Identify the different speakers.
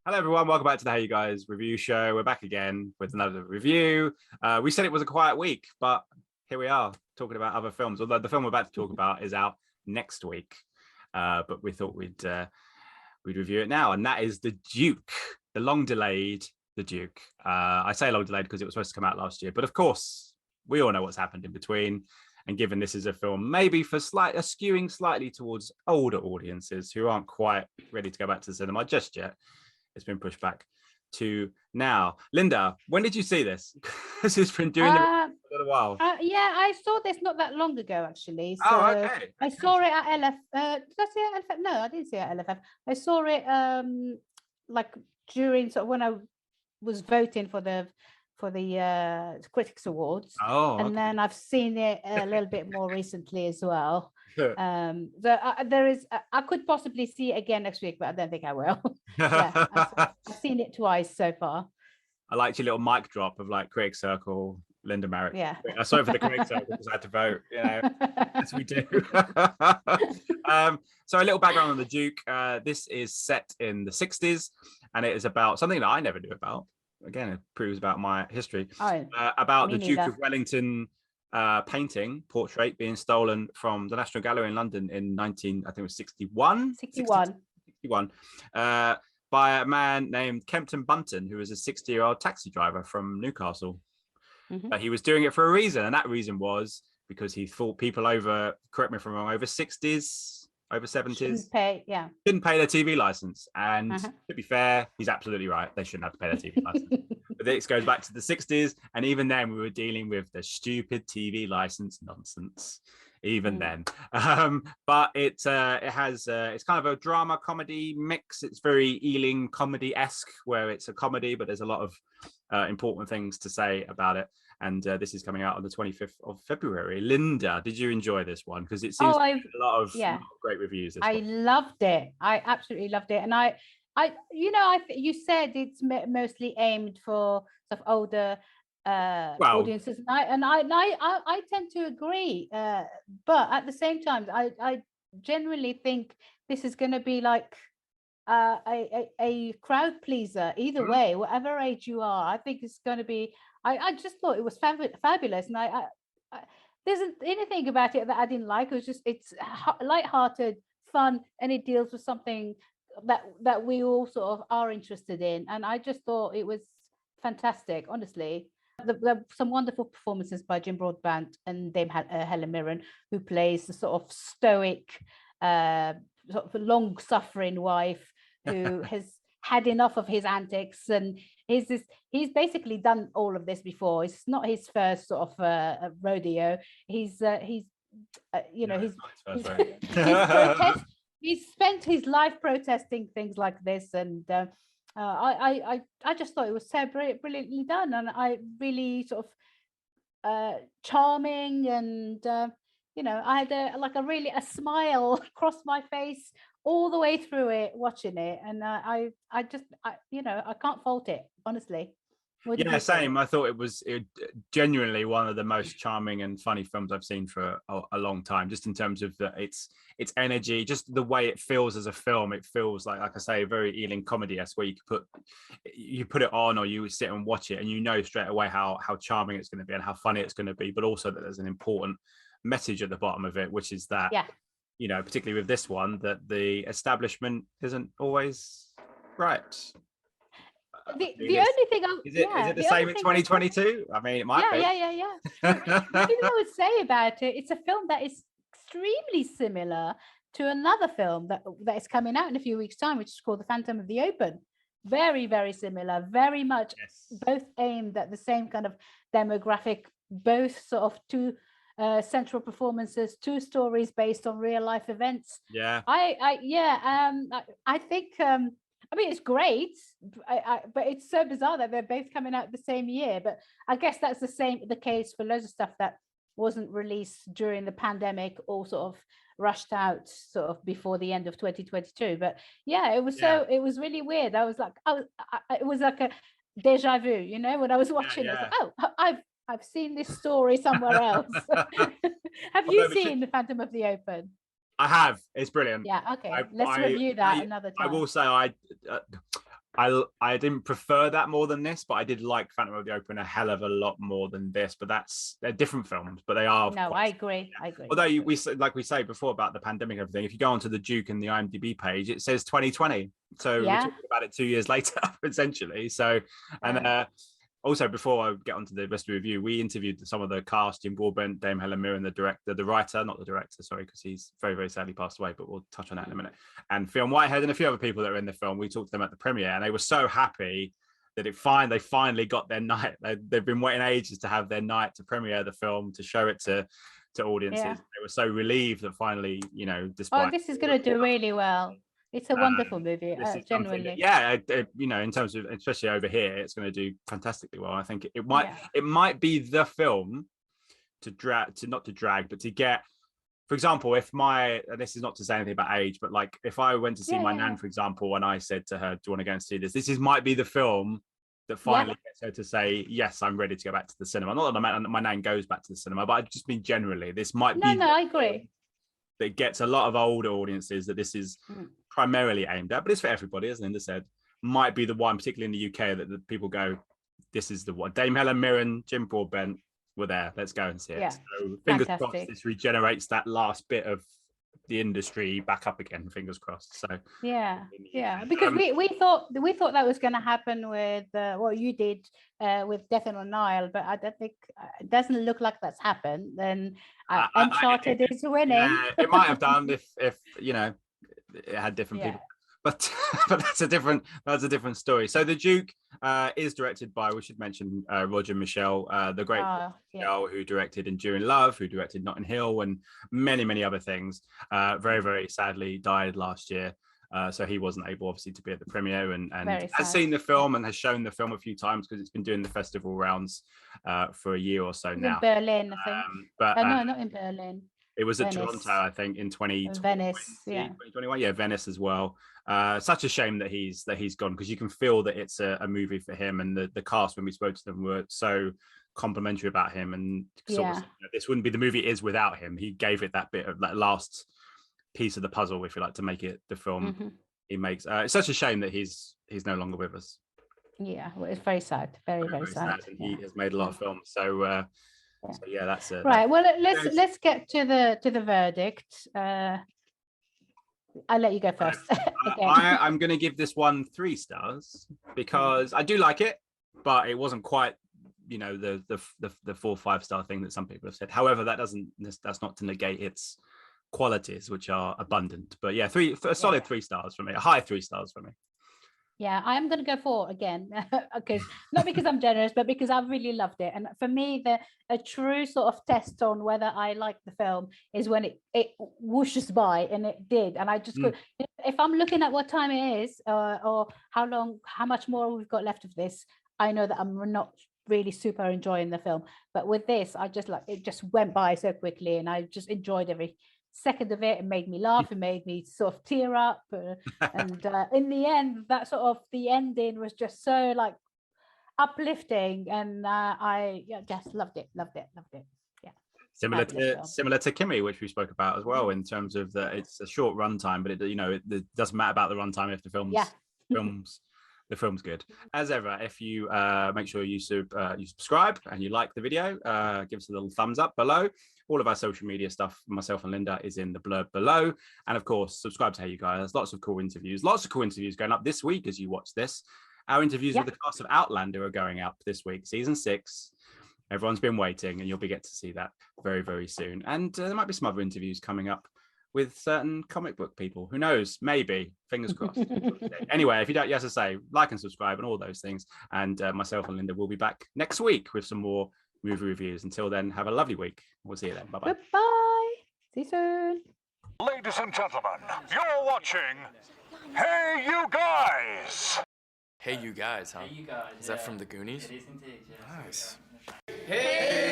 Speaker 1: Hello everyone, welcome back to the Hey You Guys review show. We're back again with another review. We said it was a quiet week, but here we are talking about other films. Although the film we're about to talk about is out next week, but we thought we'd review it now, and that is The Duke, the long-delayed The Duke. I say long-delayed because it was supposed to come out last year, but of course we all know what's happened in between. And given this is a film maybe for skewing slightly towards older audiences who aren't quite ready to go back to the cinema just yet, it's been pushed back to now. Linda, when did you see this? Because it's been doing it for a little while.
Speaker 2: Yeah, I saw this not that long ago, actually. So
Speaker 1: Oh, okay.
Speaker 2: I saw it at LF. Did I see it at LFF? No, I didn't see it at LFF. I saw it like during when I was voting for the Critics Awards.
Speaker 1: Oh,
Speaker 2: and then I've seen it a little bit more recently as well. There is I could possibly see it again next week, but I don't think I will. Yeah, I've seen it twice so far.
Speaker 1: I liked your little mic drop of like Critic Circle, Linda Marric.
Speaker 2: Yeah,
Speaker 1: I saw it for the Critic Circle because I had to vote, as we do. So a little background on The Duke. This is set in the 60s, and it is about something that I never knew about. Again, it proves about my history. About the Duke of Wellington portrait being stolen from the National Gallery in London in 61 by a man named Kempton Bunton, who was a 60-year-old taxi driver from Newcastle. But he was doing it for a reason, and that reason was because he thought people over 60s, over 70s didn't pay their TV license. And to be fair, he's absolutely right. They shouldn't have to pay their TV license. But this goes back to the 60s, and even then we were dealing with the stupid TV license nonsense. Even then, but it has it's kind of a drama comedy mix. It's very Ealing comedy-esque, where it's a comedy, but there's a lot of important things to say about it. And this is coming out on the 25th of February. Linda, did you enjoy this one? Because it seems a lot of great reviews.
Speaker 2: I loved it. I absolutely loved it. And you said it's mostly aimed for sort of older audiences, and I tend to agree. But at the same time, I generally think this is going to be like a crowd pleaser either way, whatever age you are. I think it's going to be. I just thought it was fabulous, and I there's anything about it that I didn't like. It was just it's lighthearted, fun, and it deals with something that we all sort of are interested in, and I just thought it was fantastic, honestly. There some wonderful performances by Jim Broadbent and Dame Helen Mirren, who plays the sort of stoic, sort of long-suffering wife who has had enough of his antics, and he's basically done all of this before. It's not his first sort of rodeo. He's he's spent his life protesting things like this, and I just thought it was so brilliantly done, and I really sort of charming, and I had a smile across my face all the way through it watching it, and I can't fault it, honestly.
Speaker 1: Yeah, same. I thought it was genuinely one of the most charming and funny films I've seen for a long time, just in terms of its energy, just the way it feels as a film. It feels like I say, very Ealing comedy-esque, where you put it on, or you sit and watch it, and you know straight away how charming it's going to be and how funny it's going to be, but also that there's an important message at the bottom of it, which is that, particularly with this one, that the establishment isn't always right.
Speaker 2: The only thing
Speaker 1: is it the same in 2022? I mean, it might be.
Speaker 2: Yeah. The thing I would say about it, it's a film that is extremely similar to another film that is coming out in a few weeks' time, which is called The Phantom of the Open. Very, very similar, very much both aimed at the same kind of demographic, both sort of two central performances, two stories based on real life events. I think I mean, it's great, but it's so bizarre that they're both coming out the same year. But I guess that's the case for loads of stuff that wasn't released during the pandemic, or sort of rushed out sort of before the end of 2022. But it was really weird. I was like, it was like a deja vu, when I was watching. I was like, oh, I've seen this story somewhere else. Have you seen The Phantom of the Open?
Speaker 1: I have. It's brilliant.
Speaker 2: Yeah. Okay. Let's review that another time.
Speaker 1: I will say I didn't prefer that more than this, but I did like Phantom of the Opera a hell of a lot more than this. But they're different films, but they are.
Speaker 2: No, I agree.
Speaker 1: Although we say before about the pandemic and everything, if you go onto the Duke and the IMDb page, it says 2020. So we're talking about it 2 years later, essentially. So, and also before I get onto the rest of the review, we interviewed some of the cast in Broadbent, Dame Helen Mirren, the writer, not the director, sorry, because he's very, very sadly passed away, but we'll touch on that in a minute. And Fionn Whitehead and a few other people that are in the film. We talked to them at the premiere, and they were so happy that they finally got their night. They've been waiting ages to have their night to premiere the film, to show it to audiences. They were so relieved that finally, despite
Speaker 2: this is going to do really well. It's a wonderful movie, genuinely.
Speaker 1: In terms of, especially over here, it's going to do fantastically well. I think it might be the film to get, for example, if and this is not to say anything about age, but like if I went to see my nan, for example, and I said to her, "Do you want to go and see this?" This might be the film that finally gets her to say, "Yes, I'm ready to go back to the cinema." Not that my nan goes back to the cinema, but I just mean generally, this might be.
Speaker 2: No, I agree.
Speaker 1: That gets a lot of older audiences that this is primarily aimed at, but it's for everybody, as Linda said. Might be the one, particularly in the UK, that the people go, "This is the one." Dame Helen Mirren, Jim Broadbent were there. Let's go and see it. So fingers crossed, this regenerates that last bit of the industry back up again. Fingers crossed. So
Speaker 2: because we thought that was going to happen with what you did with Death on the Nile, but I don't think it doesn't look like that's happened. Then Uncharted is winning.
Speaker 1: Yeah, it might have done if it had different people. But that's a different story. So the Duke is directed by, we should mention, Roger Michell, the great Michell, who directed Enduring Love, who directed Notting Hill, and many, many other things. Very, very sadly died last year. So he wasn't able, obviously, to be at the premiere, and has seen the film and has shown the film a few times because it's been doing the festival rounds for a year or so now.
Speaker 2: In Berlin, I think.
Speaker 1: But
Speaker 2: no, not in Berlin.
Speaker 1: It was at Toronto, I think, in 2020.
Speaker 2: Venice,
Speaker 1: 2021. Yeah, Venice as well. Such a shame that he's gone, because you can feel that it's a movie for him, and the cast, when we spoke to them, were so complimentary about him, and sort of, this wouldn't be the movie it is without him. He gave it that bit of that last piece of the puzzle, if you like, to make it the film he makes. It's such a shame that he's no longer with us.
Speaker 2: Yeah, well, it's very sad, very, very sad.
Speaker 1: And he has made a lot of films, so that's it.
Speaker 2: Right. Well, let's get to the verdict. I'll let you go first.
Speaker 1: I'm going to give this one 3 stars because I do like it, but it wasn't quite, the 4-5 star thing that some people have said. However, that's not to negate its qualities, which are abundant. But yeah, a solid 3 stars for me, a high 3 stars for me.
Speaker 2: Yeah, I am going to go 4 again, because not because I'm generous, but because I really loved it. And for me, a true sort of test on whether I like the film is when it whooshes by, and it did. And I just could, if I'm looking at what time it is, or how much more we've got left of this, I know that I'm not really super enjoying the film. But with this, I just it just went by so quickly, and I just enjoyed every second of it. It made me laugh, it made me sort of tear up, and in the end, that sort of the ending was just so uplifting, and I just loved it. Yeah,
Speaker 1: similar to Kimmy, which we spoke about as well, in terms of that it's a short runtime, but it doesn't matter about the runtime if the the film's good. As ever, if you make sure you subscribe and you like the video, give us a little thumbs up below. All of our social media stuff, myself and Linda, is in the blurb below. And of course, subscribe to HeyUGuys. There's lots of cool interviews going up this week as you watch this. Our interviews with the cast of Outlander are going up this week, season 6. Everyone's been waiting, and you'll get to see that very, very soon. And there might be some other interviews coming up with certain comic book people. Who knows? Maybe. Fingers crossed. Anyway, if you don't, as I say, like and subscribe and all those things. And myself and Linda will be back next week with some more movie reviews. Until then, have a lovely week. We'll see you then. Bye-bye.
Speaker 2: Goodbye. See you soon.
Speaker 3: Ladies and gentlemen, you're watching Hey You Guys.
Speaker 4: Hey You Guys, huh?
Speaker 5: Hey You Guys.
Speaker 4: Is that from the Goonies?
Speaker 5: It is indeed, yeah.
Speaker 4: Nice.
Speaker 5: Hey!